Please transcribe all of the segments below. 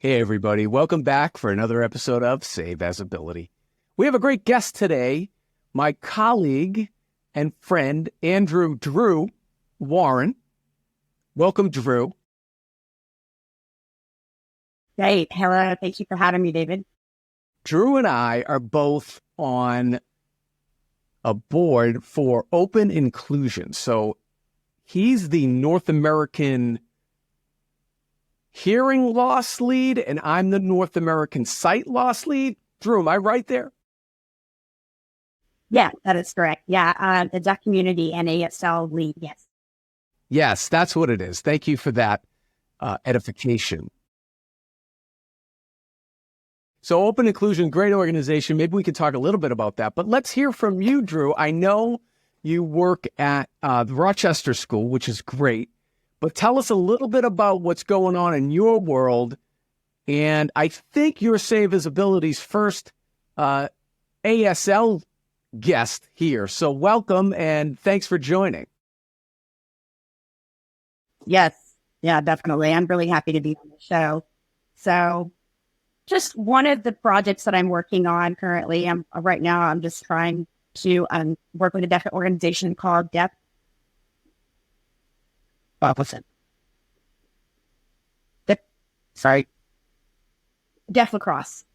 Hey, everybody. Welcome back for another episode of Save as Ability. We have a great guest today, my colleague and friend, Drew Warren. Welcome, Drew. Great. Hello. Thank you for having me, David. Drew and I are both on a board for open inclusion. So he's the North American hearing loss lead, and I'm the North American sight loss lead. Drew, am I right there? Yeah, that is correct. Yeah, the deaf community and ASL lead, yes. Yes, that's what it is. Thank you for that edification. So Open Inclusion, great organization. Maybe we could talk a little bit about that. But let's hear from you, Drew. I know you work at the Rochester School, which is great. But tell us a little bit about what's going on in your world. And I think you're Save as Ability's first ASL guest here. So welcome and thanks for joining. Yes, yeah, definitely. I'm really happy to be on the show. So just one of the projects that I'm working on currently, right now, I'm just trying to work with a deaf organization called Deaf. Deaf Lacrosse.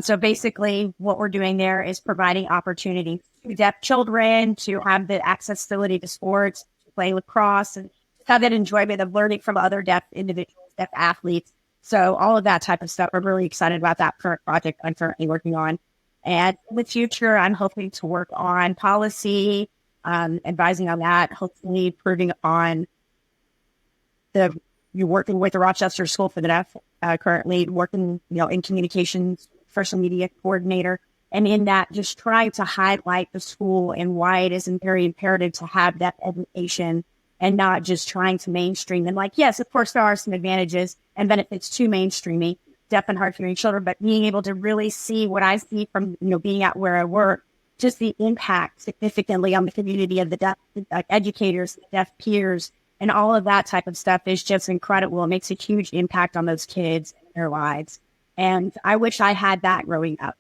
So basically what we're doing there is providing opportunity to deaf children to have the accessibility to sports, to play lacrosse, and have that enjoyment of learning from other deaf individuals, deaf athletes. So all of that type of stuff. I'm really excited about that current project I'm currently working on. And in the future, I'm hoping to work on policy, advising on that, hopefully improving on you're working with the Rochester School for the Deaf, currently working, in communications, social media coordinator. And in that, just trying to highlight the school and why it is very imperative to have that education and not just trying to mainstream. And yes, of course, there are some advantages and benefits to mainstreaming deaf and hard hearing children, but being able to really see what I see from, being out where I work, just the impact significantly on the community of the deaf educators, the deaf peers, and all of that type of stuff is just incredible. It makes a huge impact on those kids and their lives. And I wish I had that growing up,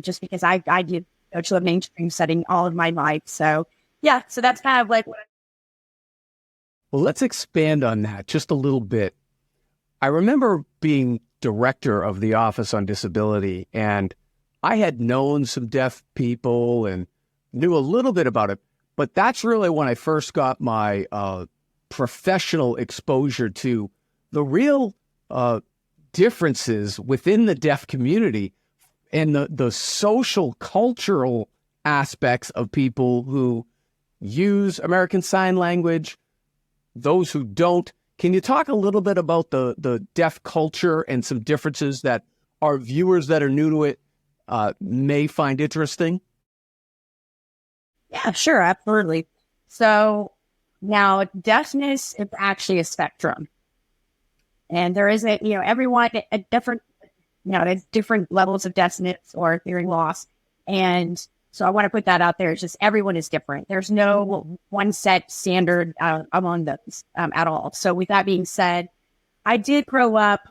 just because I did go to a mainstream setting all of my life. So, yeah, so that's kind of what. Well, let's expand on that just a little bit. I remember being director of the Office on Disability, and I had known some deaf people and knew a little bit about it. But that's really when I first got my professional exposure to the real differences within the deaf community and the social, cultural aspects of people who use American Sign Language, those who don't. Can you talk a little bit about the deaf culture and some differences that our viewers that are new to it may find interesting? Yeah, sure, absolutely. So now deafness is actually a spectrum. And there is everyone at different, there's different levels of deafness or hearing loss. And so I want to put that out there. It's just everyone is different. There's no one set standard among those at all. So with that being said, I did grow up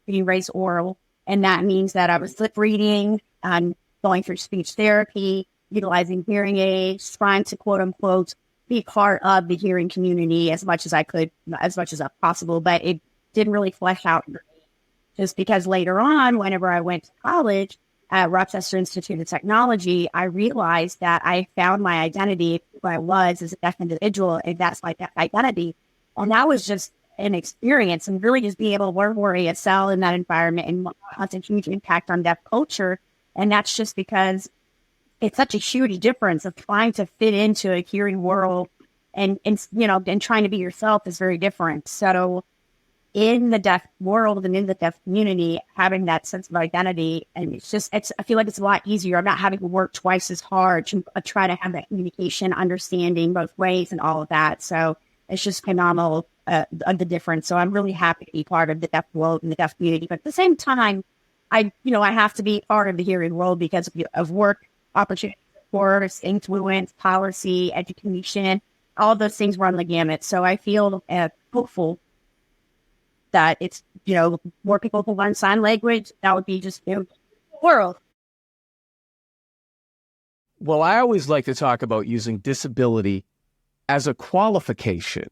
being raised oral, and that means that I was lip reading, going through speech therapy, utilizing hearing aids, trying to quote unquote be part of the hearing community as much as I could, as much as possible. But it didn't really flesh out for me, just because later on, whenever I went to college at Rochester Institute of Technology, I realized that I found my identity, who I was as a deaf individual, and that's my deaf identity. And that was just an experience, and really just being able to learn more ASL in that environment and has a huge impact on deaf culture. And that's just because it's such a huge difference of trying to fit into a hearing world and trying to be yourself is very different. So in the deaf world and in the deaf community, having that sense of identity, and I feel like it's a lot easier. I'm not having to work twice as hard to try to have that communication, understanding both ways and all of that. So it's just phenomenal, the difference. So I'm really happy to be part of the deaf world and the deaf community. But at the same time, I have to be part of the hearing world because of work opportunities, of course, influence, policy, education, all those things run the gamut. So I feel hopeful that it's, more people can learn sign language, that would be just, world. Well, I always like to talk about using disability as a qualification.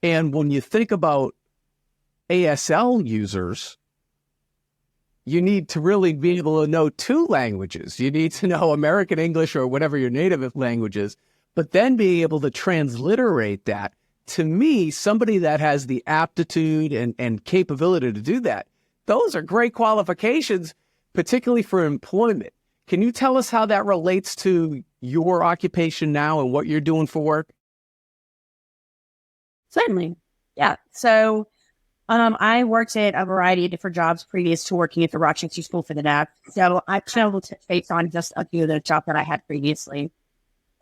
And when you think about ASL users, you need to really be able to know two languages. You need to know American English or whatever your native language is, but then be able to transliterate that. To me, somebody that has the aptitude and capability to do that, those are great qualifications, particularly for employment. Can you tell us how that relates to your occupation now and what you're doing for work? Certainly. Yeah. So I worked at a variety of different jobs previous to working at the Rochester School for the Deaf. So I've traveled based on just a few of the jobs that I had previously.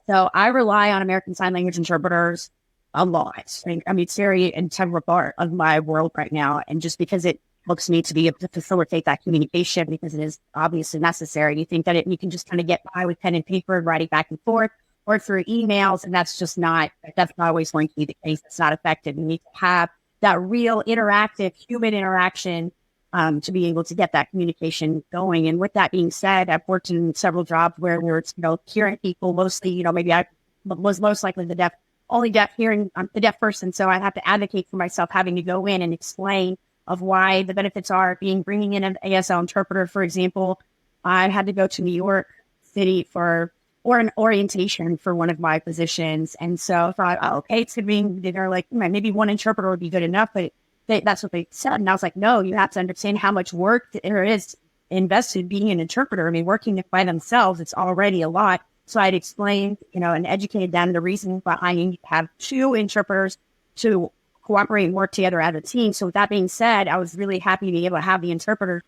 So I rely on American Sign Language interpreters a lot. I mean, it's very integral part of my world right now. And just because it helps me to be able to facilitate that communication, because it is obviously necessary. You think that you can just kind of get by with pen and paper and writing back and forth or through emails. And that's not always going to be the case. It's not effective. You need to have that real interactive human interaction to be able to get that communication going. And with that being said, I've worked in several jobs where it's, hearing people mostly, maybe I was most likely the only deaf hearing, the deaf person. So I have to advocate for myself, having to go in and explain of why the benefits are bringing in an ASL interpreter. For example, I had to go to New York City for an orientation for one of my positions. And so I thought, okay, it's going to be, they're like, maybe one interpreter would be good enough, but that's what they said. And I was like, no, you have to understand how much work there is invested in being an interpreter. I mean, working by themselves, it's already a lot. So I'd explained, and educated them the reason behind you have two interpreters to cooperate and work together as a team. So with that being said, I was really happy to be able to have the interpreter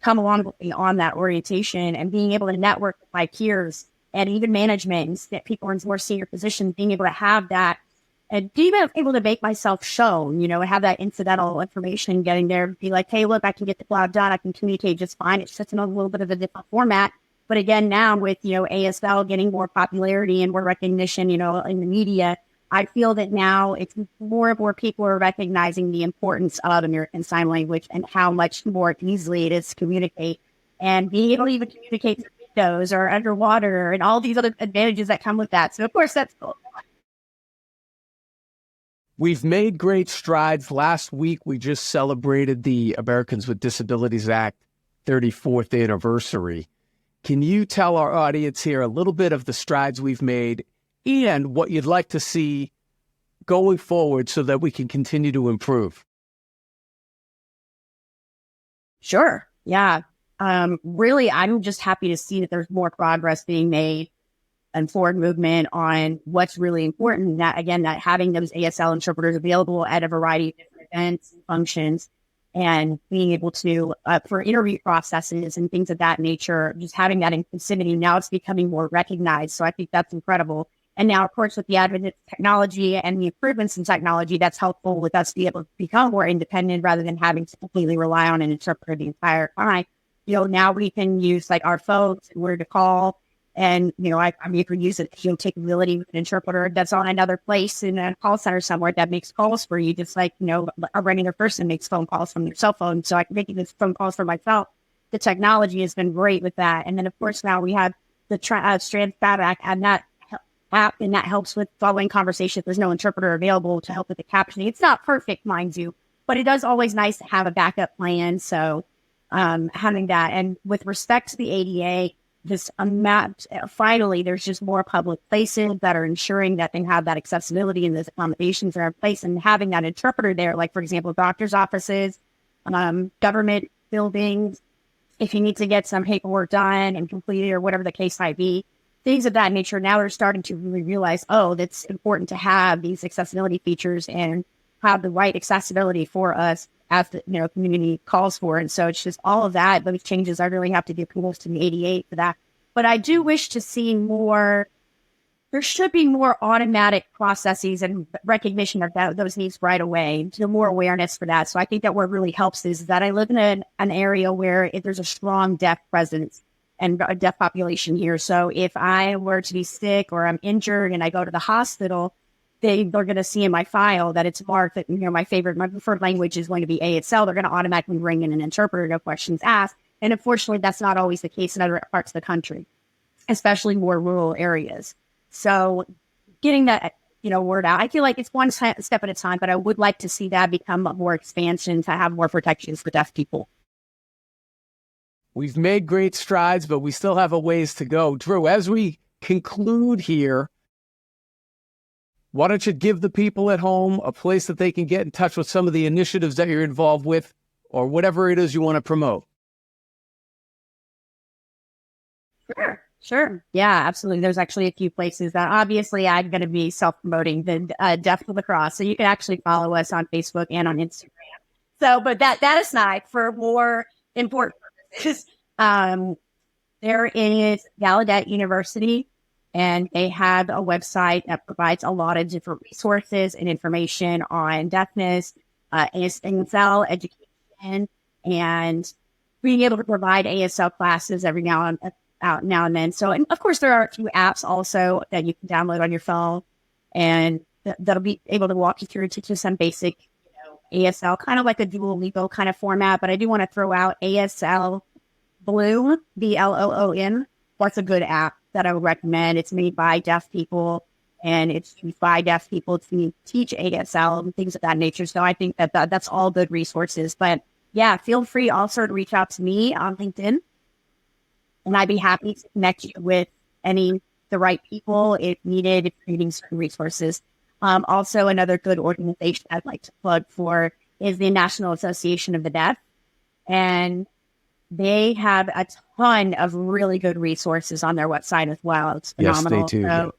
come along with me on that orientation and being able to network with my peers and even management and that people in more senior positions, being able to have that and being able to make myself shown, and have that incidental information getting there, be like, hey, look, I can get the job done. I can communicate just fine. It's just in a little bit of a different format. But again, now with, ASL getting more popularity and more recognition, in the media, I feel that now it's more and more people are recognizing the importance of American Sign Language and how much more easily it is to communicate and being able to even communicate through windows or underwater and all these other advantages that come with that. So, of course, that's cool. We've made great strides. Last week, we just celebrated the Americans with Disabilities Act 34th anniversary. Can you tell our audience here a little bit of the strides we've made and what you'd like to see going forward so that we can continue to improve? Sure. Yeah. Really, I'm just happy to see that there's more progress being made and forward movement on what's really important. That having those ASL interpreters available at a variety of different events and functions and being able to, for interview processes and things of that nature, just having that inclusivity, now it's becoming more recognized. So I think that's incredible. And now, of course, with the advent of technology and the improvements in technology, that's helpful with us to be able to become more independent rather than having to completely rely on an interpreter the entire time. Now we can use like our phones and where to call. And, you can use it, capability with an interpreter that's on another place in a call center somewhere that makes calls for you, just like, a regular person makes phone calls from their cell phone. So I can make these phone calls for myself. The technology has been great with that. And then, of course, now we have the Transpabac and that app, and that helps with following conversations. There's no interpreter available to help with the captioning. It's not perfect, mind you, but it is always nice to have a backup plan. So having that. And with respect to the ADA, finally, there's just more public places that are ensuring that they have that accessibility and those accommodations are in place, and having that interpreter there, like, for example, doctor's offices, government buildings, if you need to get some paperwork done and completed or whatever the case might be, things of that nature. Now they're starting to really realize, that's important to have these accessibility features and have the right accessibility for us as the community calls for. And so it's just all of that. Those changes, I really have to give kudos to the ADA for that. But I do wish to see more. There should be more automatic processes and recognition of those needs right away, more awareness for that. So I think that what really helps is that I live in an area where there's a strong deaf presence and a deaf population here. So if I were to be sick or I'm injured and I go to the hospital, they're going to see in my file that it's marked that, my preferred language is going to be ASL. They're going to automatically bring in an interpreter, no questions asked. And unfortunately, that's not always the case in other parts of the country, especially more rural areas. So getting that, word out, I feel like it's one step at a time, but I would like to see that become more expansion to have more protections for deaf people. We've made great strides, but we still have a ways to go. Drew, as we conclude here, why don't you give the people at home a place that they can get in touch with some of the initiatives that you're involved with, or whatever it is you want to promote? Sure. Yeah, absolutely. There's actually a few places that obviously I'm going to be self-promoting the Deaf Lacrosse. So you can actually follow us on Facebook and on Instagram. So, but that aside, for more important purposes, there is Gallaudet University, and they have a website that provides a lot of different resources and information on deafness, ASL education, and being able to provide ASL classes every now and then. So, and of course, there are a few apps also that you can download on your phone, and that'll be able to walk you through and teach you some basic, ASL, kind of like a dual legal kind of format. But I do want to throw out ASL Bloom, BLOON. That's a good app that I would recommend. It's made by deaf people, and it's used by deaf people to teach ASL and things of that nature. So I think that's all good resources. But yeah, feel free also to reach out to me on LinkedIn, and I'd be happy to connect you with the right people if needed, if you're needing certain resources. Also, another good organization I'd like to plug for is the National Association of the Deaf. And they have a ton of really good resources on their website as well. It's phenomenal. Yes, they do.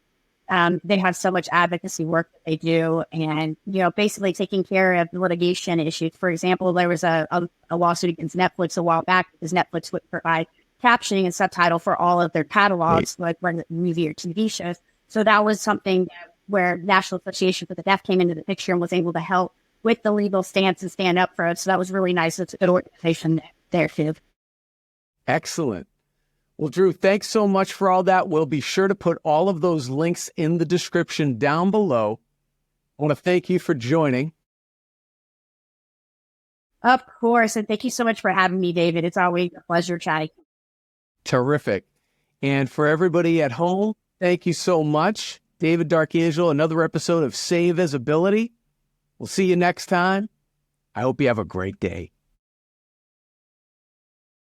So, they have so much advocacy work that they do, and, basically taking care of litigation issues. For example, there was a lawsuit against Netflix a while back because Netflix would provide captioning and subtitle for all of their catalogs, like movie or TV shows. So that was something where National Association for the Deaf came into the picture and was able to help with the legal stance and stand up for it. So that was really nice. It's a good organization there too. Excellent. Well, Drew, thanks so much for all that. We'll be sure to put all of those links in the description down below. I want to thank you for joining. Of course. And thank you so much for having me, David. It's always a pleasure chatting. Terrific. And for everybody at home, thank you so much. David Darkangel, another episode of Save Visibility. We'll see you next time. I hope you have a great day.